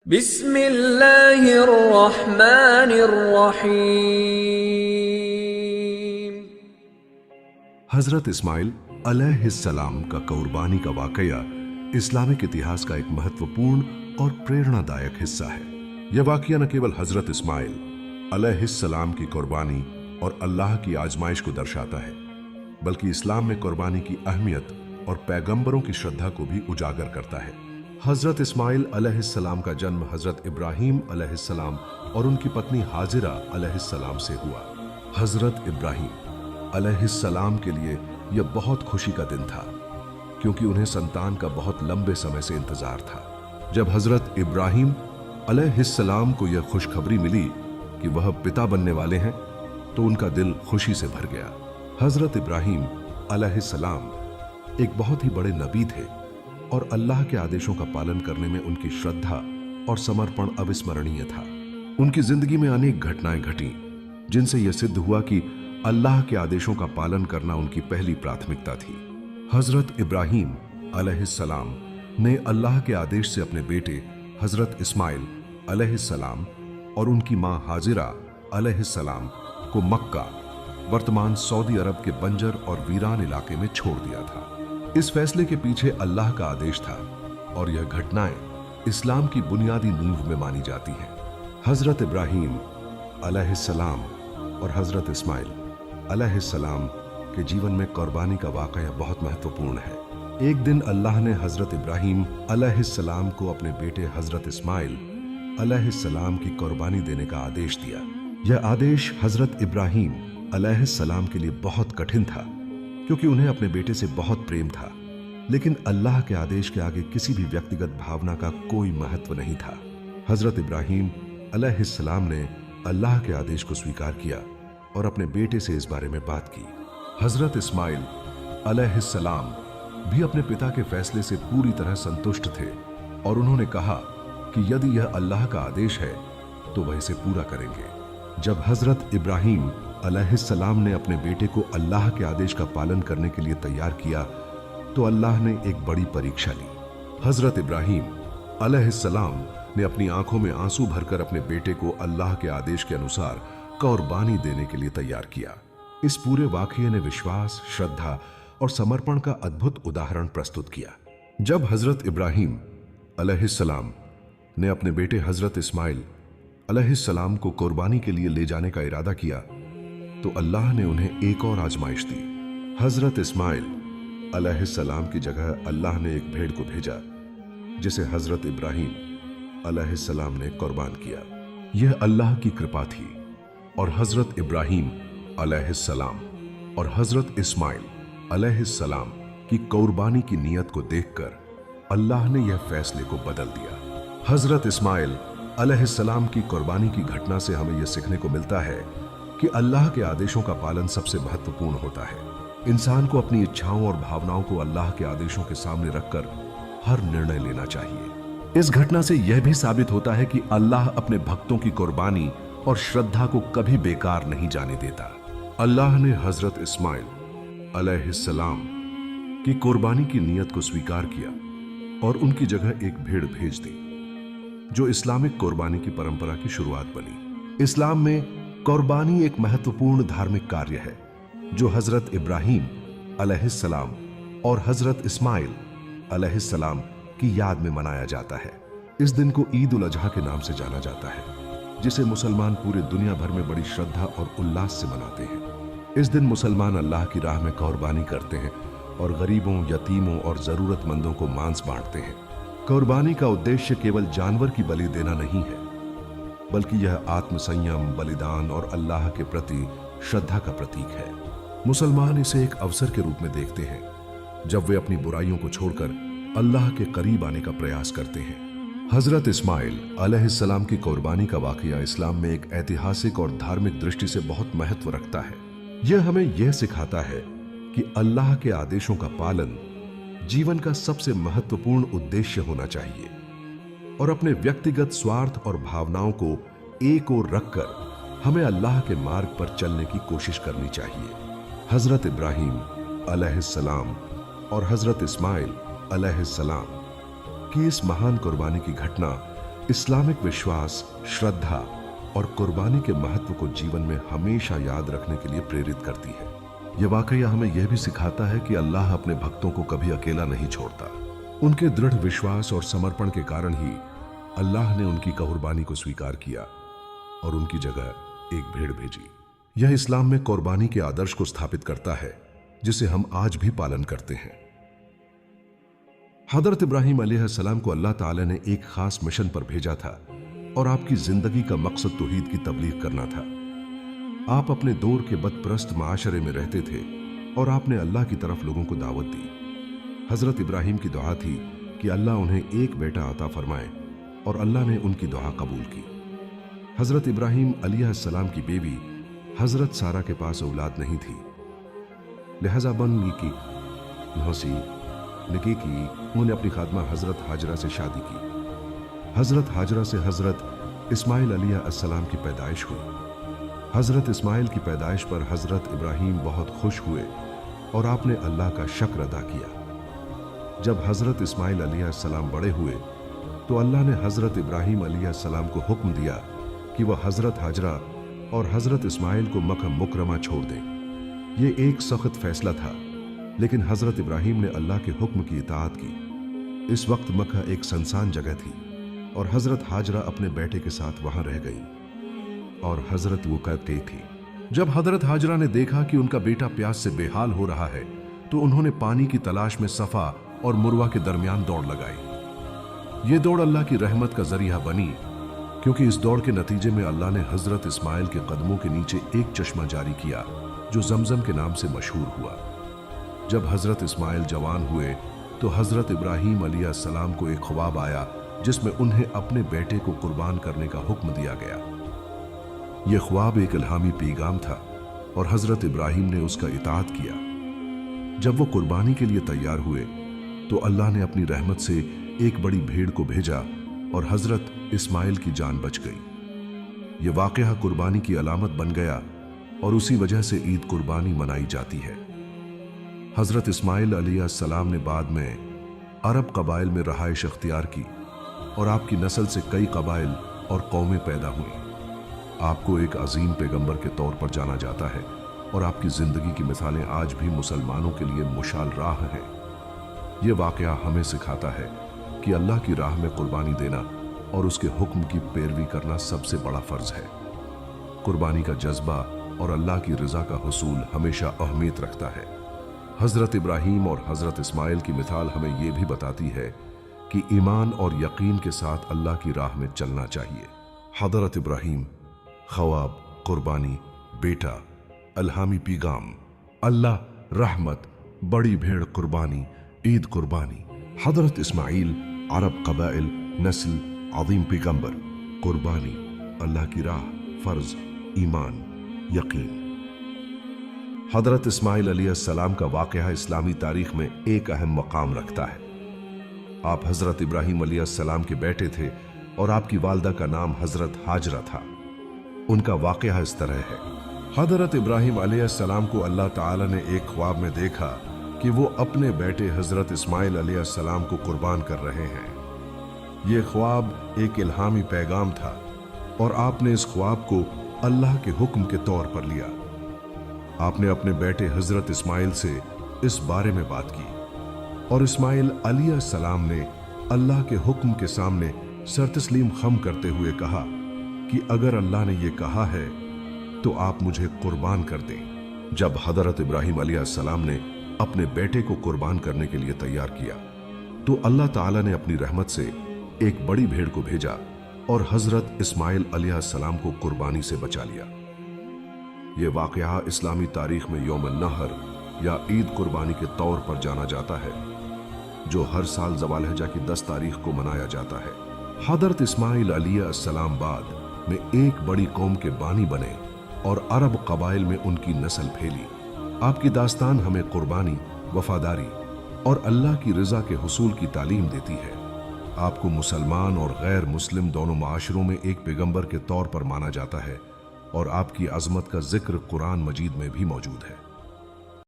बिस्मिल्लाहिर्रहमानिर्रहीम। हजरत इस्माइल अलैहिस्सलाम का कुर्बानी का वाकया इस्लामिक इतिहास का एक महत्वपूर्ण और प्रेरणादायक हिस्सा है। यह वाकया न केवल हजरत इस्माइल अलैहिस्सलाम की कुर्बानी और अल्लाह की आजमाइश को दर्शाता है, बल्कि इस्लाम में कुर्बानी की अहमियत और पैगंबरों की श्रद्धा को भी उजागर करता है। हजरत इस्माइल अलैहिस्सलाम का जन्म हजरत इब्राहीम अलैहिस्सलाम और उनकी पत्नी हाजिरा अलैहिस्सलाम से हुआ। हजरत इब्राहीम अलैहिस्सलाम के लिए यह बहुत खुशी का दिन था, क्योंकि उन्हें संतान का बहुत लंबे समय से इंतजार था। जब हजरत इब्राहीम अलैहिस्सलाम को यह खुशखबरी मिली कि वह पिता बनने वाले हैं, तो उनका दिल खुशी से भर गया। हजरत इब्राहीम अलैहिस्सलाम एक बहुत ही बड़े नबी थे और अल्लाह के आदेशों का पालन करने में उनकी श्रद्धा और समर्पण अविस्मरणीय था। उनकी जिंदगी में अनेक घटनाएं घटी, जिनसे यह सिद्ध हुआ कि अल्लाह के आदेशों का पालन करना उनकी पहली प्राथमिकता थी। हजरत इब्राहीम अलैहिस्सलाम ने अल्लाह के आदेश से अपने बेटे हजरत इस्माइल अलैहिस्सलाम और उनकी मां हाजिरा अलैहिस्सलाम को मक्का, वर्तमान सऊदी अरब के बंजर और वीरान इलाके में छोड़ दिया था। इस फैसले के पीछे अल्लाह का आदेश था और यह घटनाएं इस्लाम की बुनियादी नींव में मानी जाती हैं। हजरत इब्राहीम अलैहिस्सलाम और हजरत इस्माइल अलैहिस्सलाम के जीवन में कुर्बानी का वाकया बहुत महत्वपूर्ण है। एक दिन अल्लाह ने हजरत इब्राहीम अलैहिस्सलाम को अपने बेटे हजरत इस्माइल अलैहिस्सलाम की कुर्बानी देने का आदेश दिया। यह आदेश हजरत इब्राहीम अलैहिस्सलाम के लिए बहुत कठिन था, क्योंकि उन्हें अपने बेटे से बहुत प्रेम था, लेकिन अल्लाह के आदेश के आगे किसी भी व्यक्तिगत भावना का कोई महत्व नहीं था। हजरत इब्राहीम अलैहिस्सलाम ने अल्लाह के आदेश को स्वीकार किया और अपने बेटे से इस बारे में बात की। हजरत इस्माइल अलैहिस्सलाम भी अपने पिता के फैसले से पूरी तरह संतुष्ट थे और उन्होंने कहा कि यदि यह अल्लाह का आदेश है तो वह इसे पूरा करेंगे। जब हजरत इब्राहीम अलैहिस्सलाम ने अपने बेटे को अल्लाह के आदेश का पालन करने के लिए तैयार किया, तो अल्लाह ने एक बड़ी परीक्षा ली। हजरत इब्राहीम अलैहिस्सलाम ने अपनी आंखों में आंसू भरकर अपने बेटे को अल्लाह के आदेश के अनुसार कुर्बानी देने के लिए तैयार किया। इस पूरे वाकये ने विश्वास, श्रद्धा और समर्पण का अद्भुत उदाहरण प्रस्तुत किया। जब हजरत इब्राहीम अलैहिस्सलाम ने अपने बेटे हजरत इस्माइल अलैहिस्सलाम को कुर्बानी के लिए ले जाने का इरादा किया, तो अल्लाह ने उन्हें एक और आजमाइश दी। हजरत इस्माइल अलैहिस्सलाम की जगह अल्लाह ने एक भेड़ को भेजा, जिसे हजरत इब्राहीम अलैहिस्सलाम ने कुर्बान किया। यह अल्लाह की कृपा थी और हजरत इब्राहीम अलैहिस्सलाम और हजरत इस्माइल अलैहिस्सलाम की कुर्बानी की नीयत को देखकर अल्लाह ने यह फैसले को बदल दिया। हजरत इस्माइल अलैहिस्सलाम की कुर्बानी की घटना से हमें यह सीखने को मिलता है कि अल्लाह के आदेशों का पालन सबसे महत्वपूर्ण होता है। इंसान को अपनी इच्छाओं और भावनाओं को अल्लाह के आदेशों के सामने रखकर हर निर्णय लेना चाहिए। इस घटना से यह भी साबित होता है कि अल्लाह अपने भक्तों की कुर्बानी और श्रद्धा को कभी बेकार नहीं जाने देता। अल्लाह ने हजरत इस्माइल अलैहिस्सलाम की कुर्बानी की नीयत को स्वीकार किया और उनकी जगह एक भेड़ भेज दी, जो इस्लामिक कुर्बानी की परंपरा की शुरुआत बनी। इस्लाम में कुर्बानी एक महत्वपूर्ण धार्मिक कार्य है, जो हजरत इब्राहीम अलैहिस्सलाम और हजरत इस्माइल अलैहिस्सलाम की याद में मनाया जाता है। इस दिन को ईद उल अजहा के नाम से जाना जाता है, जिसे मुसलमान पूरे दुनिया भर में बड़ी श्रद्धा और उल्लास से मनाते हैं। इस दिन मुसलमान अल्लाह की राह में कुर्बानी करते हैं और गरीबों, यतीमों और जरूरतमंदों को मांस बांटते हैं। कुर्बानी का उद्देश्य केवल जानवर की बलि देना नहीं है, बल्कि यह आत्मसंयम, बलिदान और अल्लाह के प्रति श्रद्धा का प्रतीक है। मुसलमान इसे एक अवसर के रूप में देखते हैं, जब वे अपनी बुराइयों को छोड़कर अल्लाह के करीब आने का प्रयास करते हैं। हजरत इस्माइल अलैहिस्सलाम की कुर्बानी का वाकया इस्लाम में एक ऐतिहासिक और धार्मिक दृष्टि से बहुत महत्व रखता है। यह हमें यह सिखाता है कि अल्लाह के आदेशों का पालन जीवन का सबसे महत्वपूर्ण उद्देश्य होना चाहिए और अपने व्यक्तिगत स्वार्थ और भावनाओं को एक ओर रखकर हमें अल्लाह के मार्ग पर चलने की कोशिश करनी चाहिए। हजरत इब्राहीम अलैहिस्सलाम और हजरत इस्माइल अलैहिस्सलाम की इस महान कुर्बानी की घटना इस्लामिक विश्वास, श्रद्धा और कुर्बानी के महत्व को जीवन में हमेशा याद रखने के लिए प्रेरित करती है। यह वाकया हमें यह भी सिखाता है कि अल्लाह अपने भक्तों को कभी अकेला नहीं छोड़ता। उनके दृढ़ विश्वास और समर्पण के कारण ही अल्लाह ने उनकी कुर्बानी को स्वीकार किया और उनकी जगह एक भेड़ भेजी। यह इस्लाम में कुर्बानी के आदर्श को स्थापित करता है, जिसे हम आज भी पालन करते हैं। हजरत इब्राहिम अलैहिस्सलाम को अल्लाह ताला ने एक खास मिशन पर भेजा था और आपकी जिंदगी का मकसद तौहीद की तबलीग करना था। आप अपने दौर के बदप्रस्त माशरे में रहते थे और आपने अल्लाह की तरफ लोगों को दावत दी। हजरत इब्राहिम की दुआ थी कि अल्लाह उन्हें एक बेटा अता फरमाए और अल्लाह ने उनकी दुआ कबूल की। हजरत इब्राहिम अलैहिस्सलाम की बीवी हजरत सारा के पास औलाद नहीं थी, लिहाजा बन की उन्होंने अपनी खादमा हजरत हाजरा से शादी की। हजरत हाजरा से हजरत इस्माइल अलैहिस्सलाम की पैदाइश हुई। हजरत इस्माइल की पैदाइश पर हजरत इब्राहिम बहुत खुश हुए और आपने अल्लाह का शुक्र अदा किया। जब हजरत इस्माइल अलैहिस्सलाम बड़े हुए तो अल्लाह ने हजरत इब्राहिम अलैहिस्सलाम को हुक्म दिया कि वह हजरत हाजरा और हजरत इस्माइल को मक्का मुकरमा छोड़ दें। यह एक सख्त फैसला था, लेकिन हजरत इब्राहिम ने अल्लाह के हुक्म की इताअत की। इस वक्त मक्का एक सुनसान जगह थी और हजरत हाजरा अपने बेटे के साथ वहां रह गई और हजरत वो कर गई थी। जब हजरत हाजरा ने देखा कि उनका बेटा प्यास से बेहाल हो रहा है तो उन्होंने पानी की तलाश में सफा और मुरवा के दरमियान दौड़ लगाई। ये दौड़ अल्लाह की रहमत का जरिया बनी, क्योंकि इस दौड़ के नतीजे में अल्लाह ने हजरत इस्माइल के कदमों के नीचे एक चश्मा जारी किया जो जमजम के नाम से मशहूर हुआ। जब हजरत इस्माइल जवान हुए तो हजरत इब्राहिम अलैहिस्सलाम को एक ख्वाब आया जिसमें उन्हें अपने बेटे को कुर्बान करने का हुक्म दिया गया। यह ख्वाब एक इल्हामी पैगाम था और हजरत इब्राहिम ने उसका इताअत किया। जब वो कुर्बानी के लिए तैयार हुए तो अल्लाह ने अपनी रहमत से एक बड़ी भेड़ को भेजा और हजरत इस्माइल की जान बच गई। यह वाकया कुर्बानी की अलामत बन गया और उसी वजह से ईद कुर्बानी मनाई जाती है। हजरत इस्माइल अलैहिस्सलाम ने बाद में अरब कबाइल में रहाइश अख्तियार की और आपकी नस्ल से कई कबाइल और कौमें पैदा हुई। आपको एक अजीम पैगंबर के तौर पर जाना जाता है और आपकी जिंदगी की मिसालें आज भी मुसलमानों के लिए मुशाल राह हैं। यह वाकया हमें सिखाता है कि अल्लाह की राह में कुर्बानी देना और उसके हुक्म की पैरवी करना सबसे बड़ा फर्ज है। कुर्बानी का जज्बा और अल्लाह की रजा का हुसूल हमेशा अहमियत रखता है। हजरत इब्राहिम और हजरत इस्माइल की मिसाल हमें यह भी बताती है कि ईमान और यकीन के साथ अल्लाह की राह में चलना चाहिए। हजरत इब्राहिम, ख्वाब, कुर्बानी, बेटा, अल्हामी पैगाम, अल्लाह, रहमत, बड़ी भेड़ कुर्बानी, ईद कुर्बानी। हजरत इस्माइल, अरब कबाइल, नस्ल, अजीम पैगंबर, कुर्बानी, अल्लाह की राह, फर्ज, ईमान, यकीन। हजरत इस्माइल अलैहिस्सलाम का वाकया इस्लामी तारीख में एक अहम मकाम रखता है। आप हजरत इब्राहिम अलैहिस्सलाम के बेटे थे और आपकी वालदा का नाम हजरत हाजरा था। उनका वाकया इस तरह है। हजरत इब्राहिम अलैहिस्सलाम को अल्लाह ताला ने एक ख्वाब में देखा कि वो अपने बेटे हजरत इस्माइल अलैहिस्सलाम को कुर्बान कर रहे हैं। ये ख्वाब एक इल्हामी पैगाम था और आपने इस ख्वाब को अल्लाह के हुक्म के तौर पर लिया। आपने अपने बेटे हजरत इस्माइल से इस बारे में बात की और इस्माइल अलैहिस्सलाम ने अल्लाह के हुक्म के सामने सर तस्लीम खम करते हुए कहा कि अगर अल्लाह ने यह कहा है तो आप मुझे कुर्बान कर दें। जब हजरत इब्राहिम अलैहिस्सलाम ने अपने बेटे को कुर्बान करने के लिए तैयार किया तो अल्लाह ताला ने अपनी रहमत से एक बड़ी भेड़ को भेजा और हजरत इस्माइल अलैहिस्सलाम को कुर्बानी से बचा लिया। यह वाकया इस्लामी तारीख में यौम नहर या ईद कुर्बानी के तौर पर जाना जाता है, जो हर साल ज़वालहजा की 10 तारीख को मनाया जाता है। हजरत इस्माइल अलैहिस्सलाम बाद में एक बड़ी कौम के बानी बने और अरब कबाइल में उनकी नस्ल फैली। आपकी दास्तान हमें कुर्बानी, वफादारी और अल्लाह की रजा के हुसूल की तालीम देती है। आपको मुसलमान और गैर मुस्लिम दोनों माशरों में एक पैगंबर के तौर पर माना जाता है और आपकी अजमत का जिक्र कुरान मजीद में भी मौजूद है।